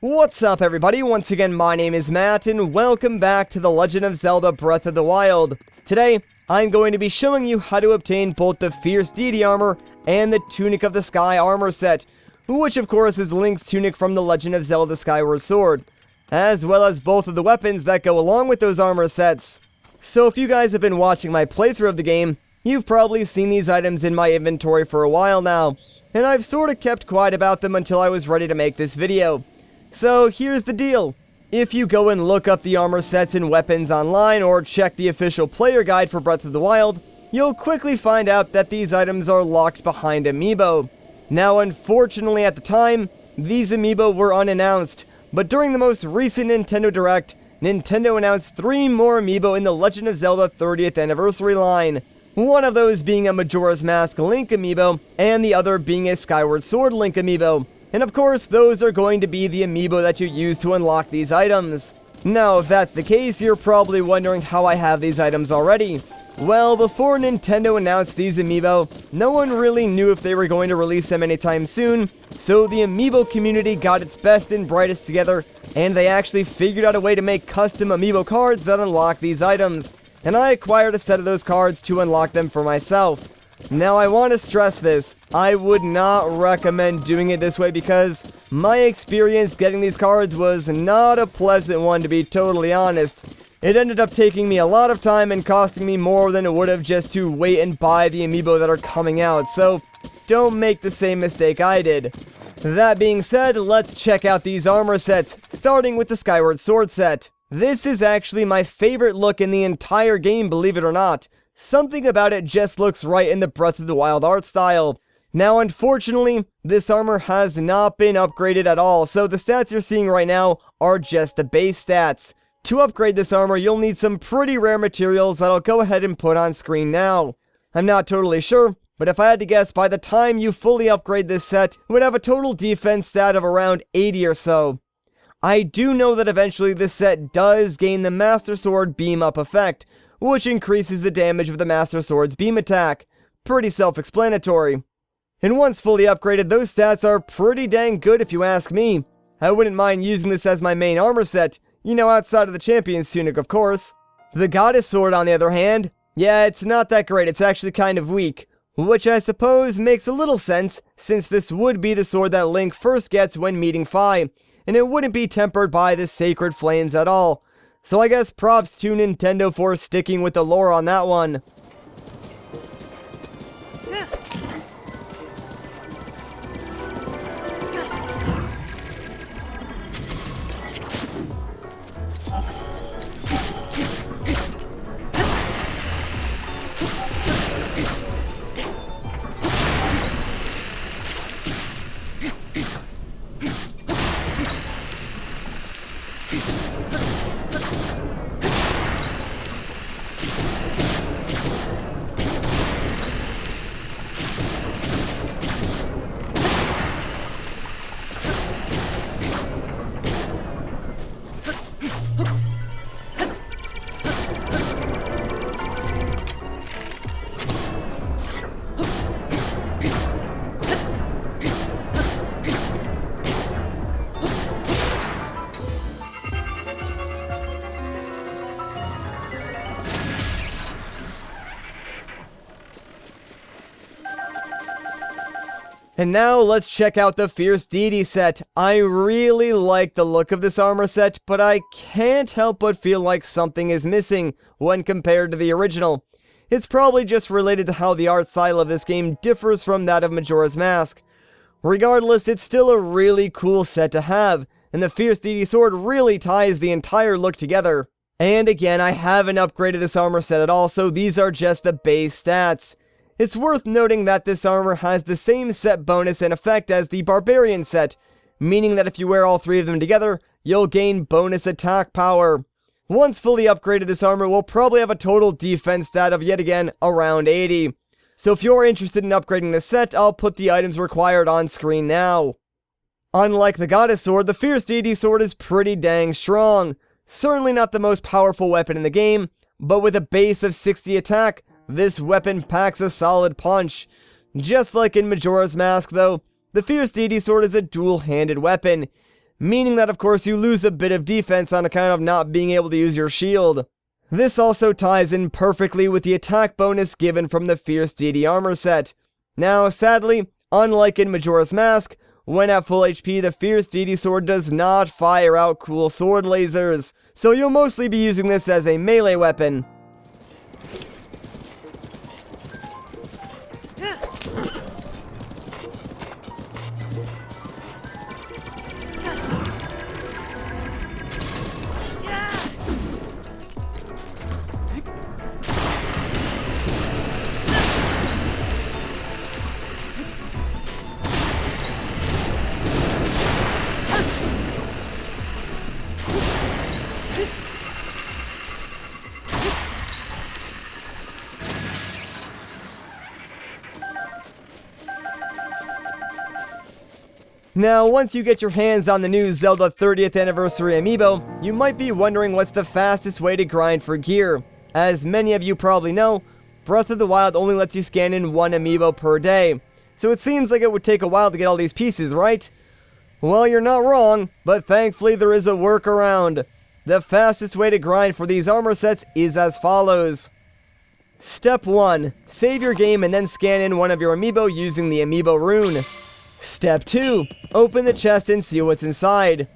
What's up everybody, once again my name is Matt and welcome back to the Legend of Zelda Breath of the Wild. Today, I'm going to be showing you how to obtain both the Fierce Deity armor and the Tunic of the Sky armor set, which of course is Link's tunic from the Legend of Zelda Skyward Sword, as well as both of the weapons that go along with those armor sets. So if you guys have been watching my playthrough of the game, you've probably seen these items in my inventory for a while now, and I've sort of kept quiet about them until I was ready to make this video. So here's the deal. If you go and look up the armor sets and weapons online or check the official player guide for Breath of the Wild, you'll quickly find out that these items are locked behind Amiibo. Now unfortunately at the time, these Amiibo were unannounced, but during the most recent Nintendo Direct, Nintendo announced 3 more Amiibo in the Legend of Zelda 30th Anniversary line. One of those being a Majora's Mask Link Amiibo, and the other being a Skyward Sword Link Amiibo. And of course, those are going to be the Amiibo that you use to unlock these items. Now, if that's the case, you're probably wondering how I have these items already. Well, before Nintendo announced these Amiibo, no one really knew if they were going to release them anytime soon, so the Amiibo community got its best and brightest together, and they actually figured out a way to make custom Amiibo cards that unlock these items. And I acquired a set of those cards to unlock them for myself. Now I want to stress this, I would not recommend doing it this way because my experience getting these cards was not a pleasant one, to be totally honest. It ended up taking me a lot of time and costing me more than it would have just to wait and buy the Amiibo that are coming out, so don't make the same mistake I did. That being said, let's check out these armor sets, starting with the Skyward Sword set. This is actually my favorite look in the entire game, believe it or not. Something about it just looks right in the Breath of the Wild art style. Now, unfortunately, this armor has not been upgraded at all, so the stats you're seeing right now are just the base stats. To upgrade this armor, you'll need some pretty rare materials that I'll go ahead and put on screen now. I'm not totally sure, but if I had to guess, by the time you fully upgrade this set, it would have a total defense stat of around 80 or so. I do know that eventually this set does gain the Master Sword Beam Up effect, which increases the damage of the Master Sword's beam attack. Pretty self-explanatory. And once fully upgraded, those stats are pretty dang good if you ask me. I wouldn't mind using this as my main armor set, you know, outside of the Champion's Tunic, of course. The Goddess Sword, on the other hand, yeah, it's not that great, it's actually kind of weak. Which I suppose makes a little sense, since this would be the sword that Link first gets when meeting Fi, and it wouldn't be tempered by the sacred flames at all. So I guess props to Nintendo for sticking with the lore on that one. And now let's check out the Fierce Deity set. I really like the look of this armor set, but I can't help but feel like something is missing when compared to the original. It's probably just related to how the art style of this game differs from that of Majora's Mask. Regardless, it's still a really cool set to have, and the Fierce Deity Sword really ties the entire look together. And again, I haven't upgraded this armor set at all, so these are just the base stats. It's worth noting that this armor has the same set bonus and effect as the Barbarian set, meaning that if you wear all 3 of them together, you'll gain bonus attack power. Once fully upgraded, this armor will probably have a total defense stat of yet again around 80. So if you're interested in upgrading this set, I'll put the items required on screen now. Unlike the Goddess Sword, the Fierce Deity Sword is pretty dang strong. Certainly not the most powerful weapon in the game, but with a base of 60 attack, this weapon packs a solid punch. Just like in Majora's Mask though, the Fierce Deity Sword is a dual-handed weapon, meaning that of course you lose a bit of defense on account of not being able to use your shield. This also ties in perfectly with the attack bonus given from the Fierce Deity armor set. Now, sadly, unlike in Majora's Mask, when at full HP, the Fierce Deity Sword does not fire out cool sword lasers, so you'll mostly be using this as a melee weapon. Now, once you get your hands on the new Zelda 30th Anniversary Amiibo, you might be wondering what's the fastest way to grind for gear. As many of you probably know, Breath of the Wild only lets you scan in one Amiibo per day, so it seems like it would take a while to get all these pieces, right? Well, you're not wrong, but thankfully there is a workaround. The fastest way to grind for these armor sets is as follows. Step 1. Save your game and then scan in one of your Amiibo using the Amiibo rune. Step 2. Open the chest and see what's inside.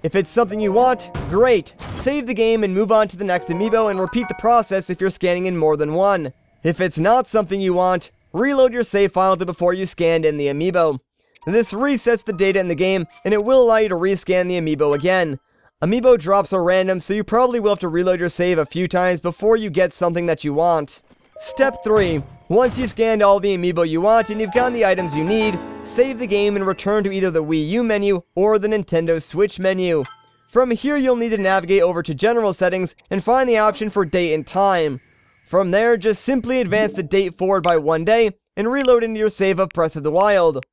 If it's something you want, great. Save the game and move on to the next Amiibo and repeat the process if you're scanning in more than one. If it's not something you want, reload your save file to before you scanned in the Amiibo. This resets the data in the game, and it will allow you to rescan the Amiibo again. Amiibo drops are random, so you probably will have to reload your save a few times before you get something that you want. Step 3. Once you've scanned all the Amiibo you want and you've gotten the items you need, save the game and return to either the Wii U menu or the Nintendo Switch menu. From here you'll need to navigate over to General Settings and find the option for Date and Time. From there, just simply advance the date forward by 1 day and reload into your save of Breath of the Wild.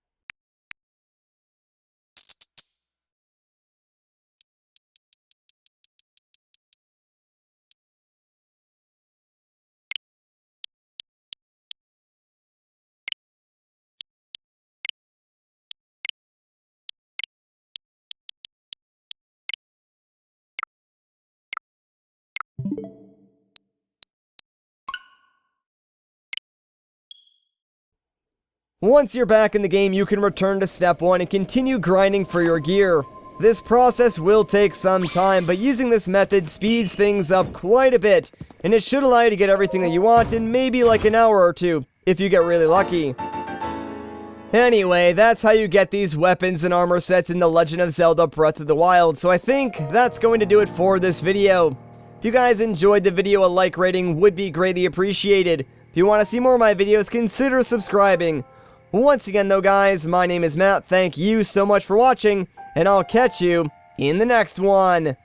Once you're back in the game, you can return to Step 1 and continue grinding for your gear. This process will take some time, but using this method speeds things up quite a bit, and it should allow you to get everything that you want in maybe like an hour or two, if you get really lucky. Anyway, that's how you get these weapons and armor sets in The Legend of Zelda Breath of the Wild, so I think that's going to do it for this video. If you guys enjoyed the video, a like rating would be greatly appreciated. If you want to see more of my videos, consider subscribing. Once again though guys, my name is Matt, thank you so much for watching, and I'll catch you in the next one.